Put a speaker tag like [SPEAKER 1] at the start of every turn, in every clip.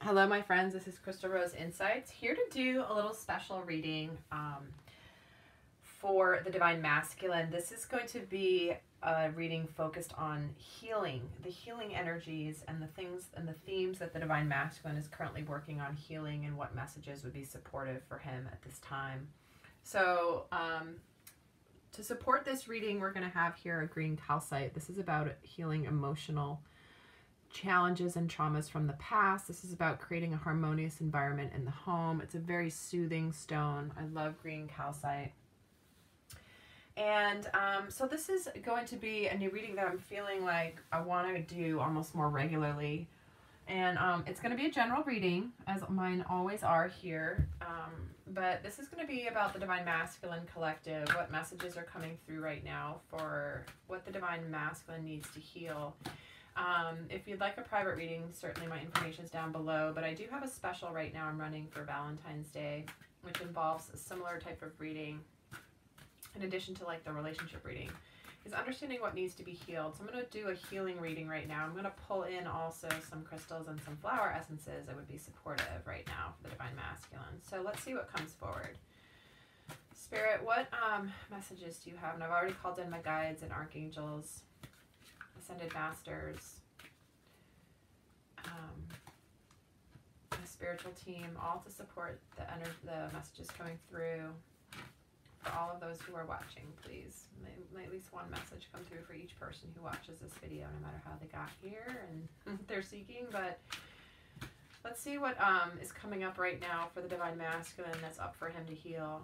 [SPEAKER 1] Hello, my friends. This is Crystal Rose Insights, here to do a little special reading for the Divine Masculine. This is going to be a reading focused on healing, the healing energies and the things and the themes that the Divine Masculine is currently working on healing, and what messages would be supportive for him at this time. So to support this reading, we're going to have here a green calcite. This is about healing emotional challenges and traumas from the past. This is about creating a harmonious environment in the home. It's a very soothing stone. I love green calcite. And so this is going to be a new reading that I'm feeling like I want to do almost more regularly. And it's going to be a general reading, as mine always are here. But this is going to be about the Divine Masculine Collective, what messages are coming through right now for what the Divine Masculine needs to heal. If you'd like a private reading, certainly my information is down below, but I do have a special right now I'm running for Valentine's Day, which involves a similar type of reading, in addition to like the relationship reading, is understanding what needs to be healed. So I'm going to do a healing reading right now. I'm going to pull in also some crystals and some flower essences that would be supportive right now for the Divine Masculine. So let's see what comes forward. Spirit, what messages do you have? And I've already called in my guides and archangels, Ascended Masters, the spiritual team, all to support the messages coming through. For all of those who are watching, please, may at least one message come through for each person who watches this video, no matter how they got here and what they're seeking. But let's see what is coming up right now for the Divine Masculine that's up for him to heal.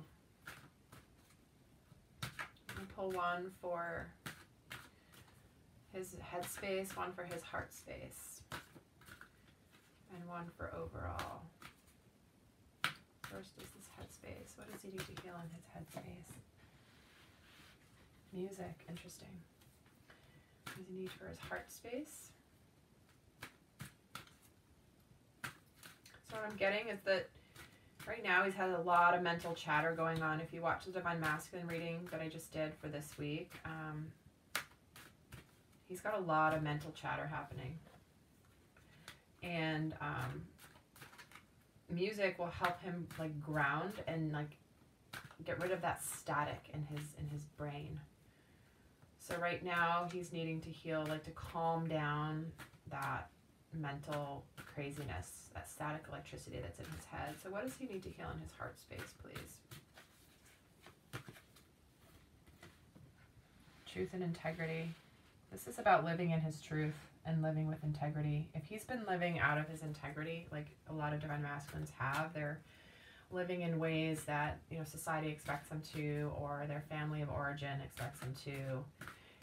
[SPEAKER 1] I'm going to pull one for his headspace, one for his heart space, and one for overall. First is this headspace. What does he need to heal in his headspace? Music, interesting. What does he need for his heart space? So what I'm getting is that right now he's had a lot of mental chatter going on. If you watch the Divine Masculine reading that I just did for this week, he's got a lot of mental chatter happening. And music will help him like ground and like get rid of that static in his brain. So right now he's needing to heal, like to calm down that mental craziness, that static electricity that's in his head. So what does he need to heal in his heart space, please? Truth and integrity. This is about living in his truth and living with integrity. If he's been living out of his integrity, like a lot of Divine Masculines have, they're living in ways that, you know, society expects them to, or their family of origin expects them to.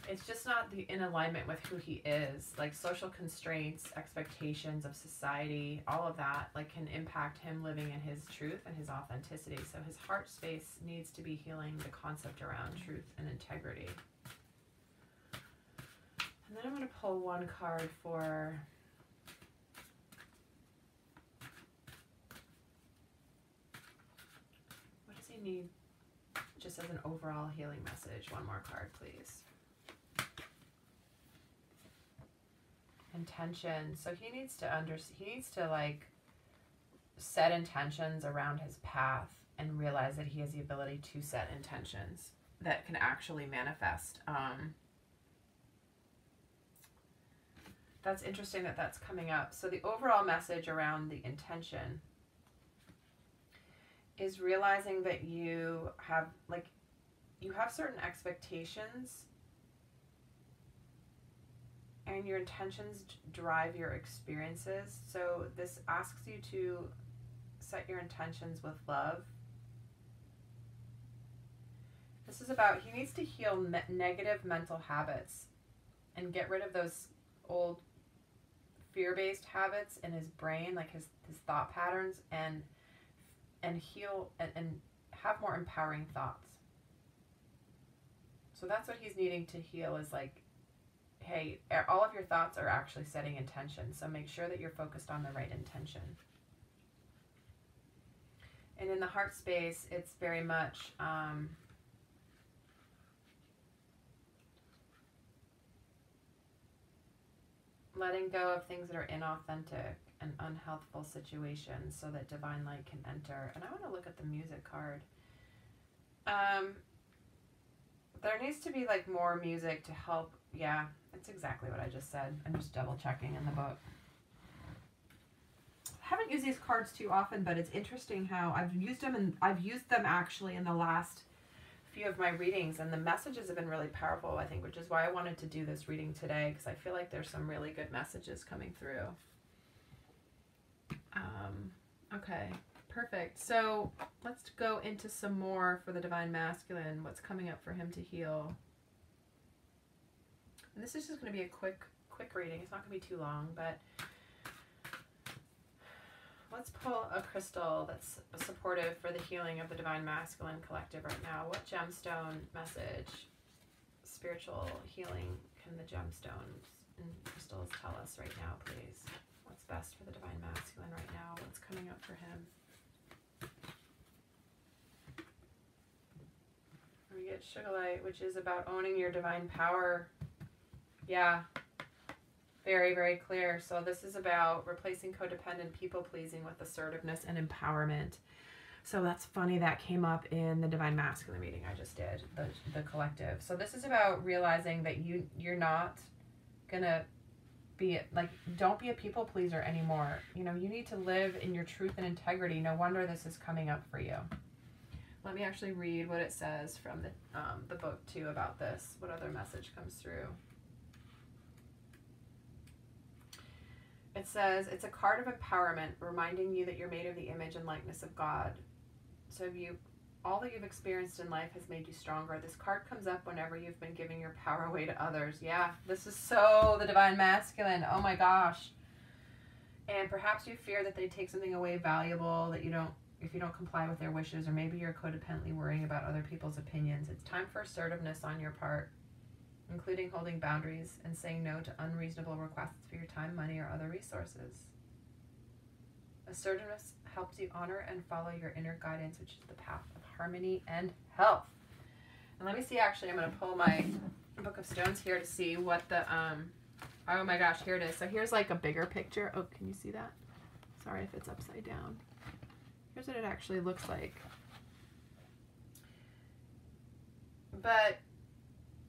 [SPEAKER 1] It's just not in alignment with who he is. Like social constraints, expectations of society, all of that like can impact him living in his truth and his authenticity. So his heart space needs to be healing the concept around truth and integrity. And then I'm going to pull one card for what does he need just as an overall healing message. One more card, please. Intention. So he needs to like set intentions around his path and realize that he has the ability to set intentions that can actually manifest. That's interesting that that's coming up. So the overall message around the intention is realizing that you have certain expectations, and your intentions drive your experiences. So this asks you to set your intentions with love. This is about, he needs to heal negative mental habits and get rid of those old fear-based habits in his brain, like his thought patterns, and heal and have more empowering thoughts. So that's what he's needing to heal, is like, hey, all of your thoughts are actually setting intention, so make sure that you're focused on the right intention. And in the heart space, it's very much letting go of things that are inauthentic and unhealthful situations so that divine light can enter. And I want to look at the music card. There needs to be like more music to help. Yeah, it's exactly what I just said. I'm just double checking in the book. I haven't used these cards too often, but it's interesting how I've used them, and I've used them actually in the last few of my readings, and the messages have been really powerful, I think, which is why I wanted to do this reading today, because I feel like there's some really good messages coming through. Okay, perfect. So let's go into some more for the Divine Masculine, what's coming up for him to heal. And this is just going to be a quick reading. It's not going to be too long, but let's pull a crystal that's supportive for the healing of the Divine Masculine collective right now. What gemstone message, spiritual healing, can the gemstones and crystals tell us right now, please? What's best for the Divine Masculine right now? What's coming up for him? We get Sugarlight, which is about owning your divine power. Yeah. Very, very clear. So this is about replacing codependent people-pleasing with assertiveness and empowerment. So that's funny that came up in the Divine Masculine reading I just did, the collective. So this is about realizing that you're not going to be, like, don't be a people-pleaser anymore. You know, you need to live in your truth and integrity. No wonder this is coming up for you. Let me actually read what it says from the book, too, about this. What other message comes through? It says, it's a card of empowerment, reminding you that you're made of the image and likeness of God. So all that you've experienced in life has made you stronger. This card comes up whenever you've been giving your power away to others. Yeah, this is so the Divine Masculine. Oh my gosh. And perhaps you fear that they take something away valuable that if you don't comply with their wishes, or maybe you're codependently worrying about other people's opinions. It's time for assertiveness on your part, including holding boundaries and saying no to unreasonable requests for your time, money, or other resources. Assertiveness helps you honor and follow your inner guidance, which is the path of harmony and health. And let me see, actually, I'm going to pull my Book of Stones here to see what the, oh my gosh, here it is. So here's like a bigger picture. Oh, can you see that? Sorry if it's upside down. Here's what it actually looks like. But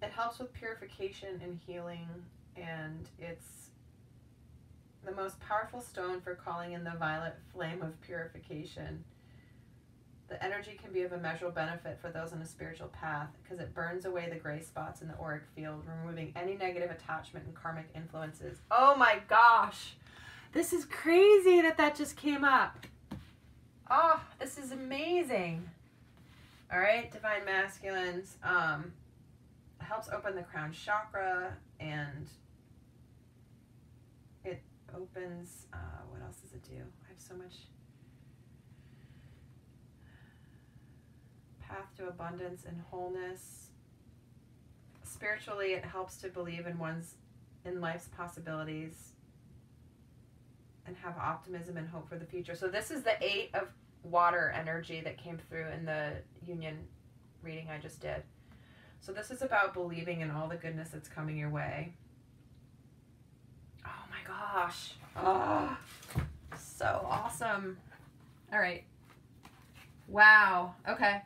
[SPEAKER 1] it helps with purification and healing, and it's the most powerful stone for calling in the violet flame of purification. The energy can be of immeasurable benefit for those on a spiritual path because it burns away the gray spots in the auric field, removing any negative attachment and karmic influences. Oh my gosh! This is crazy that just came up. Oh, this is amazing. All right, Divine Masculines. Helps open the crown chakra, and it opens, what else does it do? I have so much. Path to abundance and wholeness. Spiritually, it helps to believe in life's possibilities and have optimism and hope for the future. So this is the 8 of water energy that came through in the union reading I just did. So this is about believing in all the goodness that's coming your way. Oh my gosh. Oh, so awesome. All right. Wow. Okay.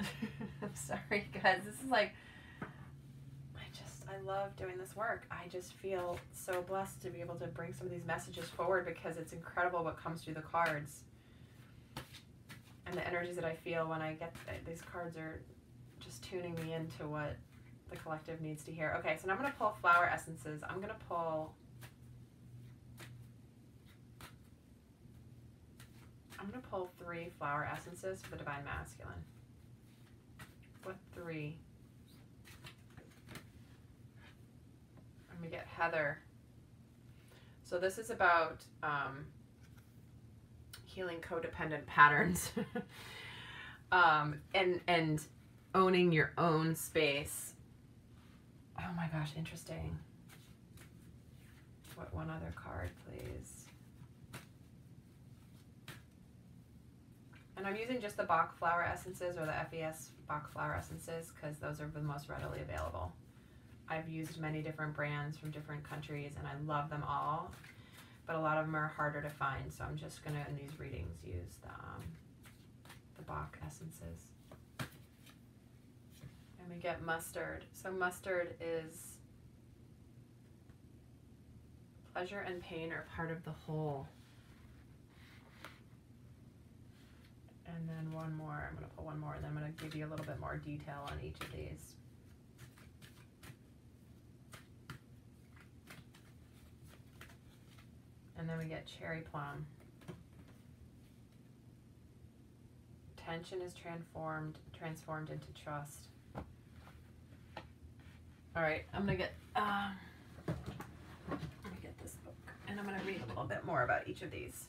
[SPEAKER 1] I'm sorry, guys. This is like, I love doing this work. I just feel so blessed to be able to bring some of these messages forward, because it's incredible what comes through the cards. And the energies that I feel when I get these cards are just tuning me into what the collective needs to hear. Okay, so now I'm going to pull flower essences. I'm going to pull I'm going to pull 3 flower essences for the Divine Masculine. What 3? I'm going to get Heather. So this is about healing codependent patterns and owning your own space. Oh my gosh, interesting. What one other card, please? And I'm using just the Bach flower essences, or the FES Bach flower essences, because those are the most readily available. I've used many different brands from different countries, and I love them all, but a lot of them are harder to find, so I'm just going to, in these readings, use the Bach essences. And we get mustard. So mustard is pleasure and pain are part of the whole. And then one more. I'm going to put one more, and then I'm going to give you a little bit more detail on each of these. And then we get cherry plum. Tension is transformed into trust. All right, I'm gonna get let me get this book, and I'm gonna read a little bit more about each of these.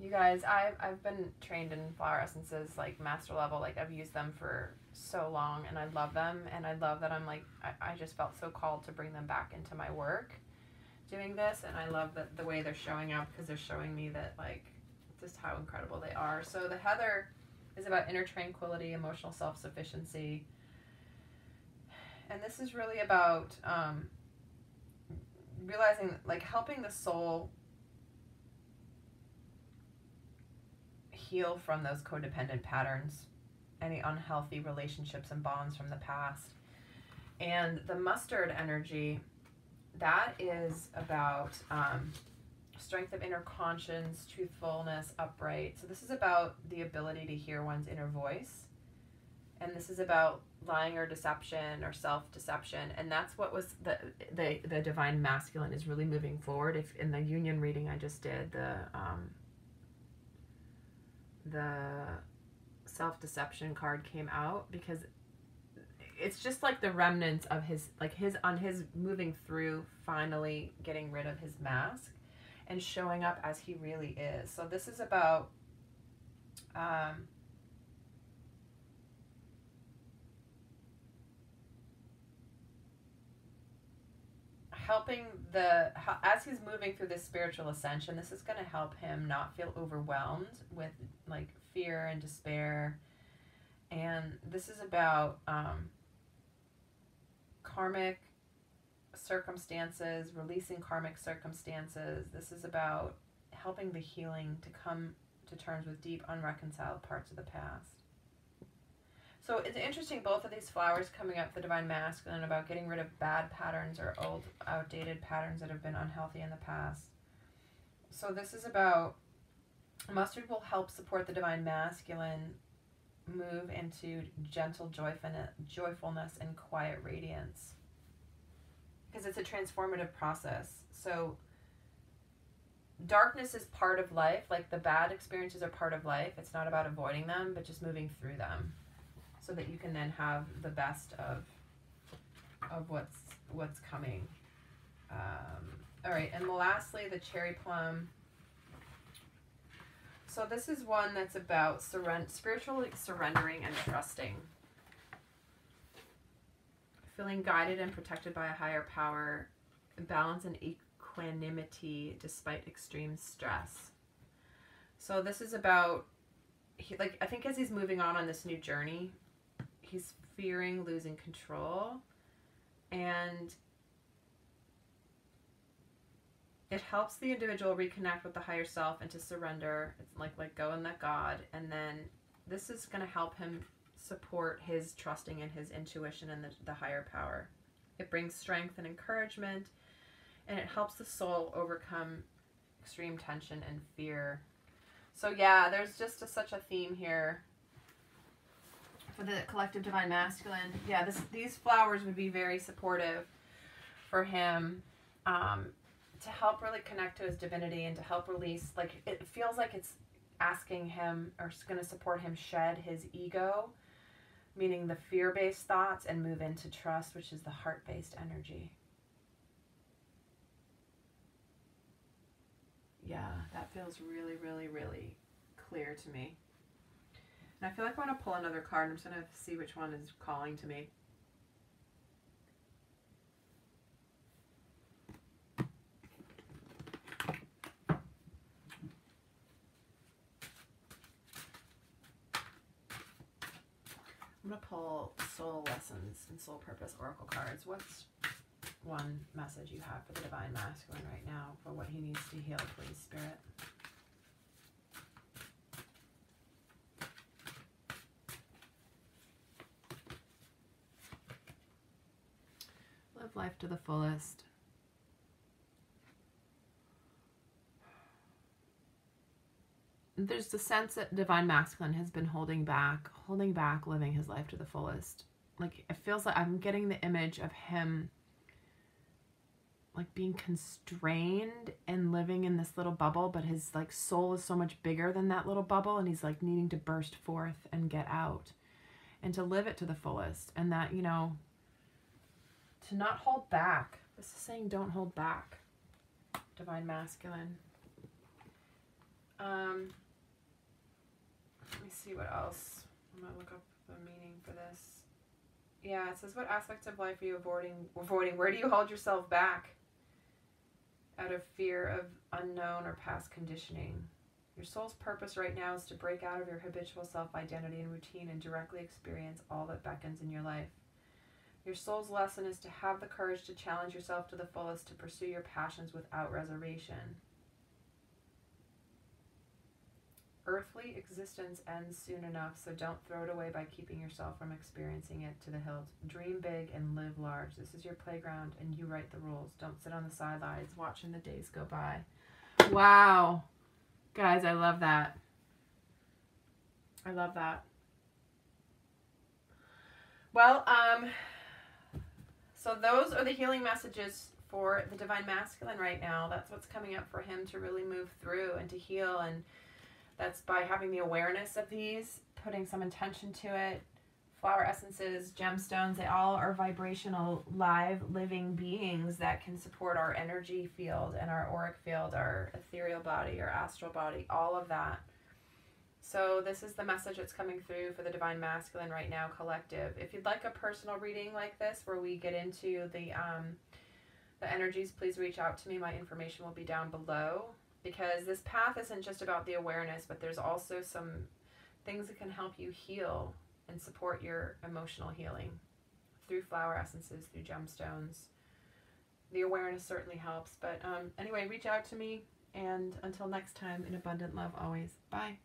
[SPEAKER 1] You guys, I've been trained in flower essences, like master level. Like, I've used them for so long, and I love them, and I love that I'm like, I just felt so called to bring them back into my work doing this, and I love the way they're showing up, because they're showing me that, like, just how incredible they are. So the heather is about inner tranquility, emotional self-sufficiency, and this is really about realizing, like, helping the soul heal from those codependent patterns, any unhealthy relationships and bonds from the past. And the mustard energy, that is about strength of inner conscience, truthfulness, upright. So this is about the ability to hear one's inner voice. And this is about lying or deception or self-deception. And that's what was the divine masculine is really moving forward. If in the union reading I just did, the self-deception card came out, because it's just like the remnants of his moving through, finally getting rid of his mask and showing up as he really is. So this is about helping as he's moving through this spiritual ascension, this is going to help him not feel overwhelmed with, like, fear and despair. And this is about karmic circumstances, releasing karmic circumstances. This is about helping the healing to come to terms with deep unreconciled parts of the past. So it's interesting, both of these flowers coming up, the divine masculine, about getting rid of bad patterns or old outdated patterns that have been unhealthy in the past. So this is about, mustard will help support the divine masculine move into gentle joyfulness and quiet radiance, because it's a transformative process. So darkness is part of life, like the bad experiences are part of life. It's not about avoiding them, but just moving through them, so that you can then have the best of what's coming. All right, and lastly, the cherry plum. So this is one that's about spiritually surrendering and trusting. Feeling guided and protected by a higher power, balance and equanimity despite extreme stress. So this is about, I think as he's moving on this new journey, he's fearing losing control, and it helps the individual reconnect with the higher self and to surrender. It's like let go and let God. And then this is going to help him support his trusting in his intuition and the higher power. It brings strength and encouragement, and it helps the soul overcome extreme tension and fear. So yeah, there's just such a theme here for the collective divine masculine. Yeah, these flowers would be very supportive for him, to help really connect to his divinity and to help release, like, it feels like it's asking him, or it's going to support him shed his ego, meaning the fear-based thoughts, and move into trust, which is the heart-based energy. Yeah, that feels really, really, really clear to me. And I feel like I want to pull another card. I'm just going to see which one is calling to me. I'm going to pull Soul Lessons and Soul Purpose Oracle cards. What's one message you have for the Divine Masculine right now for what he needs to heal, please, Spirit? Live life to the fullest. There's the sense that Divine Masculine has been holding back living his life to the fullest. Like, it feels like I'm getting the image of him like being constrained and living in this little bubble, but his like soul is so much bigger than that little bubble, and he's like needing to burst forth and get out and to live it to the fullest. And that, you know, to not hold back. This is saying don't hold back, Divine Masculine. Let me see what else. I'm going to look up the meaning for this. Yeah, it says, what aspects of life are you avoiding? Where do you hold yourself back? Out of fear of unknown or past conditioning. Your soul's purpose right now is to break out of your habitual self-identity and routine and directly experience all that beckons in your life. Your soul's lesson is to have the courage to challenge yourself to the fullest, to pursue your passions without reservation. Earthly existence ends soon enough, so don't throw it away by keeping yourself from experiencing it to the hilt. Dream big and live large. This is your playground, and you write the rules. Don't sit on the sidelines watching the days go by. Wow. Guys, I love that. I love that. Well, so those are the healing messages for the Divine Masculine right now. That's what's coming up for him to really move through and to heal, and that's by having the awareness of these, putting some intention to it. Flower essences, gemstones, they all are vibrational, live, living beings that can support our energy field and our auric field, our ethereal body, our astral body, all of that. So this is the message that's coming through for the Divine Masculine right now, collective. If you'd like a personal reading like this, where we get into the energies, please reach out to me. My information will be down below. Because this path isn't just about the awareness, but there's also some things that can help you heal and support your emotional healing through flower essences, through gemstones. The awareness certainly helps. But anyway, reach out to me. And until next time, in abundant love always. Bye.